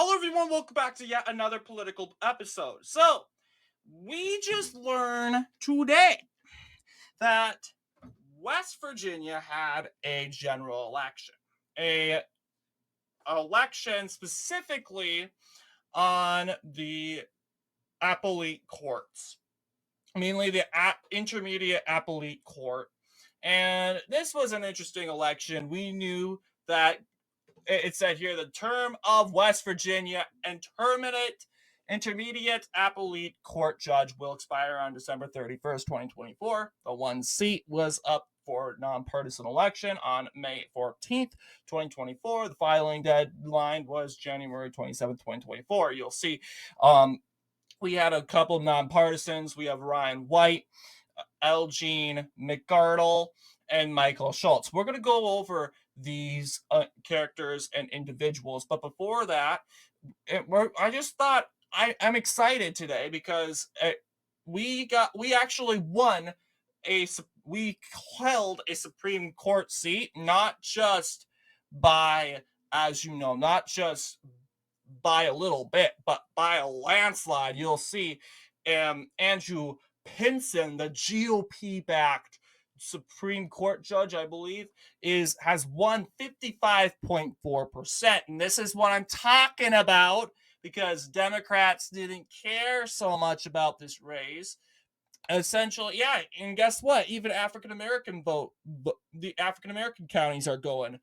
Hello, everyone. Welcome back to yet another political episode. So, we just learned today that West Virginia had a general election, a election specifically on the appellate courts, mainly the intermediate appellate court. And this was an interesting election. We knew that it said here the term of West Virginia intermediate appellate court judge will expire on December 31st, 2024. The one seat was up for nonpartisan election on May 14th, 2024. The filing deadline was January 27th, 2024. You'll see we had a couple of nonpartisans. We have Ryan White, Elgene McGardle, and Michael Schultz. We're going to go over these characters and individuals, but before that, I just thought I'm excited today because we actually won we held a Supreme Court seat, not just by, as you know, not just by a little bit, but by a landslide. You'll see Andrew Pinson, the GOP-backed Supreme Court judge, I believe, has won 55.4%. And this is what I'm talking about because Democrats didn't care so much about this race. Essentially, yeah, and guess what? Even African-American the African-American counties are going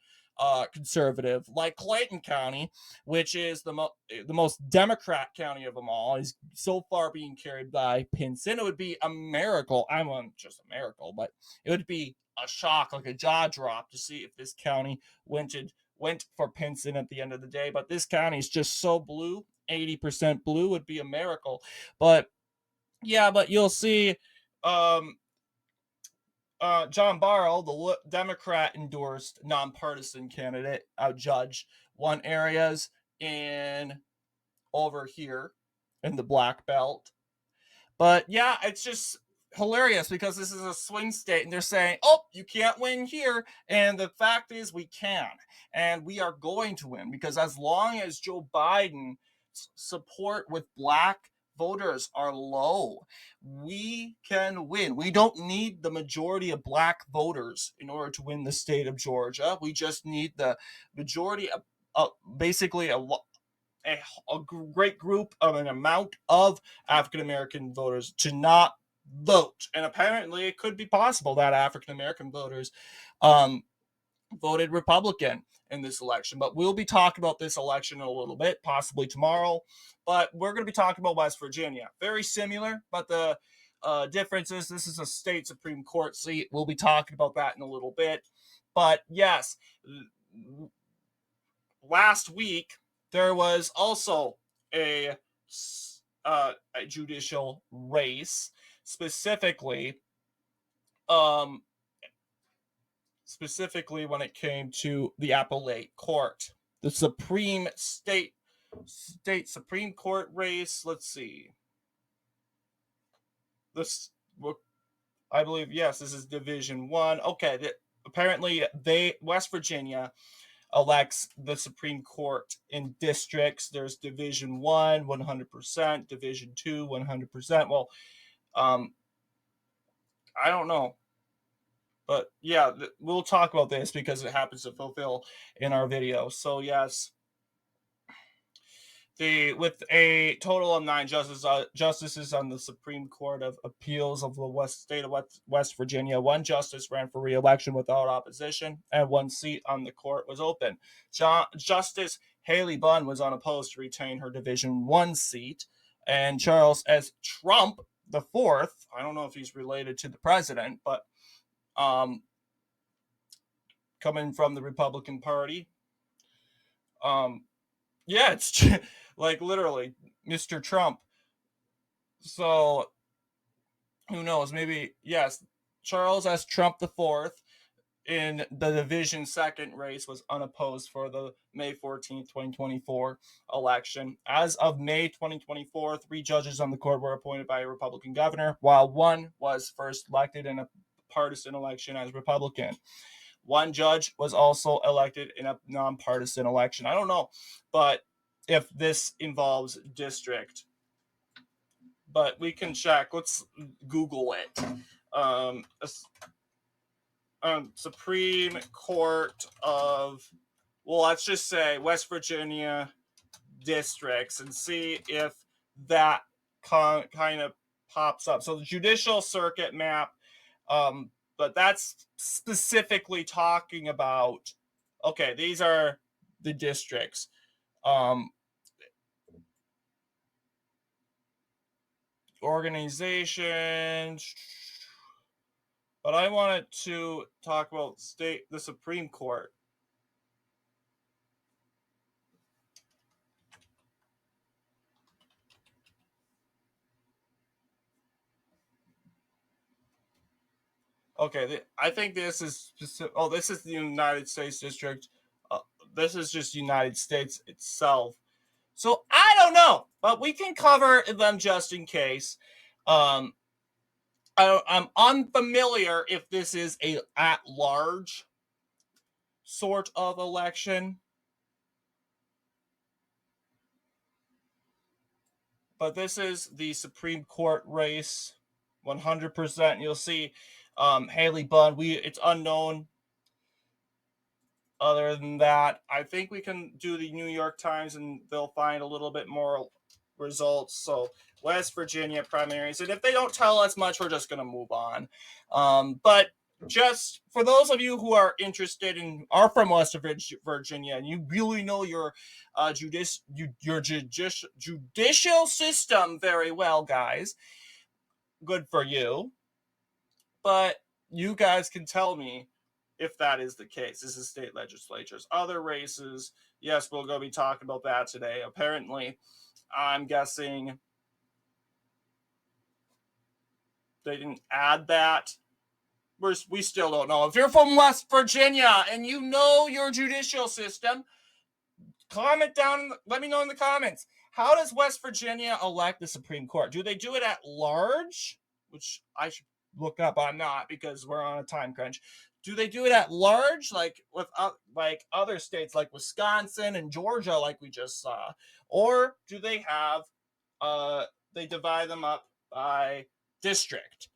conservative, like Clayton County, which is the most Democrat county of them all, is so far being carried by Pinson. It would be a miracle. I mean, just a miracle, but it would be a shock, like a jaw drop, to see if this county went for Pinson at the end of the day. But this county is just so blue, 80% blue would be a miracle. But yeah, but you'll see. John Barrow, the Democrat-endorsed nonpartisan candidate, judge, won areas in over here in the Black Belt. But yeah, it's just hilarious because this is a swing state and they're saying, oh, you can't win here. And the fact is we can. And we are going to win because as long as Joe Biden's support with black voters are low, we can win. We don't need the majority of black voters in order to win the state of Georgia. We just need the majority of basically a great group of an amount of African American voters to not vote. And apparently it could be possible that African American voters voted Republican in this election. But we'll be talking about this election in a little bit, possibly tomorrow. But we're going to be talking about West Virginia. Very similar, but the difference is this is a state Supreme Court seat. We'll be talking about that in a little bit. But yes, last week there was also a judicial race, specifically when it came to the appellate court, the state Supreme Court race. Let's see. I believe, yes, this is Division 1. Okay, apparently West Virginia elects the Supreme Court in districts. There's Division 1, 100%, Division 2, 100%. Well, I don't know. But yeah, we'll talk about this because it happens to fulfill in our video. So yes, with a total of 9 justices on the Supreme Court of Appeals of the state of West Virginia, 1 justice ran for re-election without opposition, and 1 seat on the court was open. Justice Haley Bunn was unopposed to retain her Division 1 seat, and Charles S. Trump the fourth, I don't know if he's related to the president, but coming from the Republican Party, yeah, it's like literally Mr. Trump. So who knows? Maybe, yes, Charles S. Trump the fourth in the Division 2nd race was unopposed for the May 14th, 2024 election. As of May 2024, 3 judges on the court were appointed by a Republican governor, while 1 was first elected in a partisan election as Republican. 1 judge was also elected in a nonpartisan election. I don't know, but if this involves district. But we can check. Let's Google it. Supreme Court of, well, let's just say West Virginia districts and see if that kind of pops up. So the judicial circuit map, but that's specifically talking about, okay, these are the districts. Organization, but I wanted to talk about the Supreme Court. Okay, I think this is specific. Oh, this is the United States District. This is just United States itself. So I don't know, but we can cover them just in case. I'm unfamiliar if this is a at-large sort of election. But this is the Supreme Court race, 100%. You'll see Haley Bunn. It's unknown. Other than that, I think we can do the New York Times and they'll find a little bit more results. So West Virginia primaries. And if they don't tell us much, we're just going to move on. But just for those of you who are interested and are from West Virginia and you really know your judicial system very well, guys, good for you. But you guys can tell me if that is the case. This is state legislatures. Other races, yes, we'll go be talking about that today. Apparently, I'm guessing they didn't add that. We still don't know. If you're from West Virginia and you know your judicial system, comment down, let me know in the comments. How does West Virginia elect the Supreme Court? Do they do it at large? Which I should look up. I'm not because we're on a time crunch. Do they do it at large, like with like other states like Wisconsin and Georgia, like we just saw? Or do they have, they divide them up by district?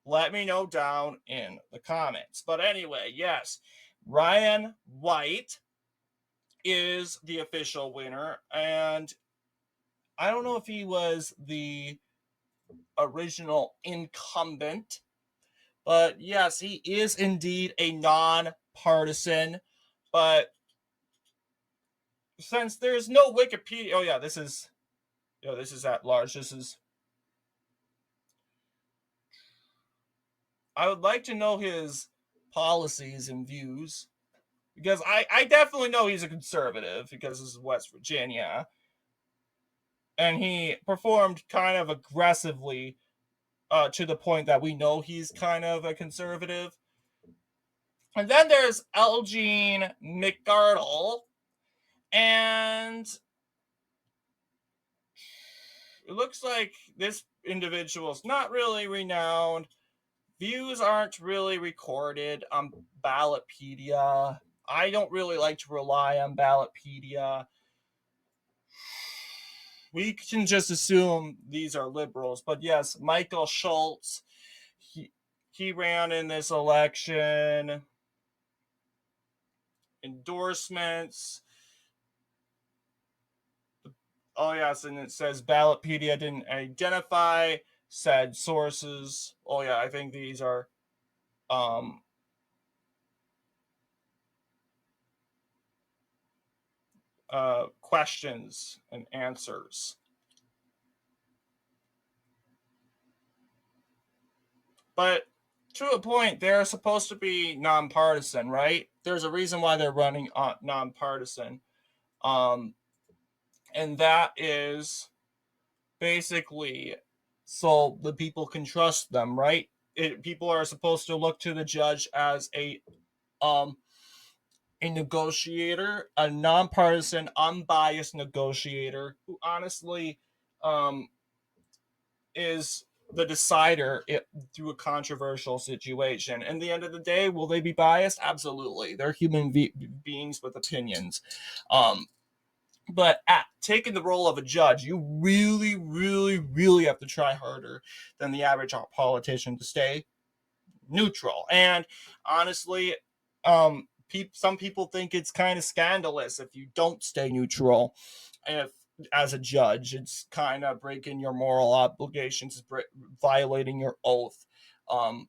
Let me know down in the comments. But anyway, yes, Ryan White is the official winner. And I don't know if he was the original incumbent, but yes, he is indeed a non-partisan. But since there's no Wikipedia, oh yeah, this is at large. I would like to know his policies and views because I definitely know he's a conservative because this is West Virginia. And he performed kind of aggressively to the point that we know he's kind of a conservative. And then there's Elgene McArdle, and it looks like this individual's not really renowned. Views aren't really recorded on Ballotpedia. I don't really like to rely on Ballotpedia. We can just assume these are liberals. But yes, Michael Schultz, he ran in this election. Endorsements. Oh, yes, and it says Ballotpedia didn't identify said sources. Oh, yeah, I think these are questions and answers. But to a point, they're supposed to be nonpartisan, right? There's a reason why they're running nonpartisan. And that is basically so the people can trust them, right? People are supposed to look to the judge as a negotiator, a nonpartisan, unbiased negotiator who honestly is the decider through a controversial situation. And at the end of the day, will they be biased? Absolutely. They're human beings with opinions. But at taking the role of a judge, you really, really, really have to try harder than the average politician to stay neutral. And honestly, some people think it's kind of scandalous if you don't stay neutral. If as a judge, it's kind of breaking your moral obligations, violating your oath. Um,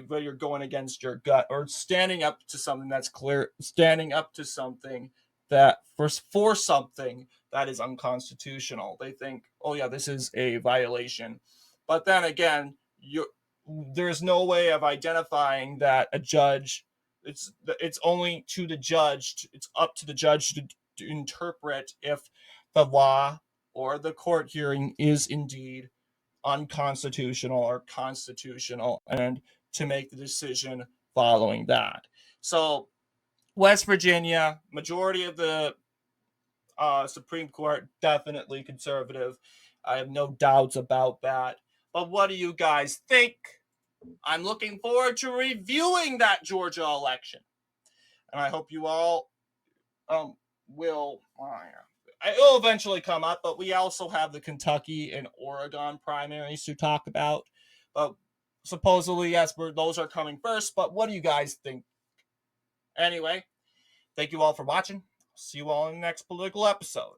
where you're going against your gut or standing up to something that's clear, standing up to something that for something that is unconstitutional. They think, oh yeah, this is a violation. But then again, there's no way of identifying that a judge. It's only to the judge. It's up to the judge to interpret if the law or the court hearing is indeed unconstitutional or constitutional, and to make the decision following that. So, West Virginia, majority of the Supreme Court, definitely conservative. I have no doubts about that. But what do you guys think? I'm looking forward to reviewing that Georgia election. And I hope you all will. It'll eventually come up, but we also have the Kentucky and Oregon primaries to talk about. But supposedly, yes, those are coming first. But what do you guys think? Anyway, thank you all for watching. See you all in the next political episode.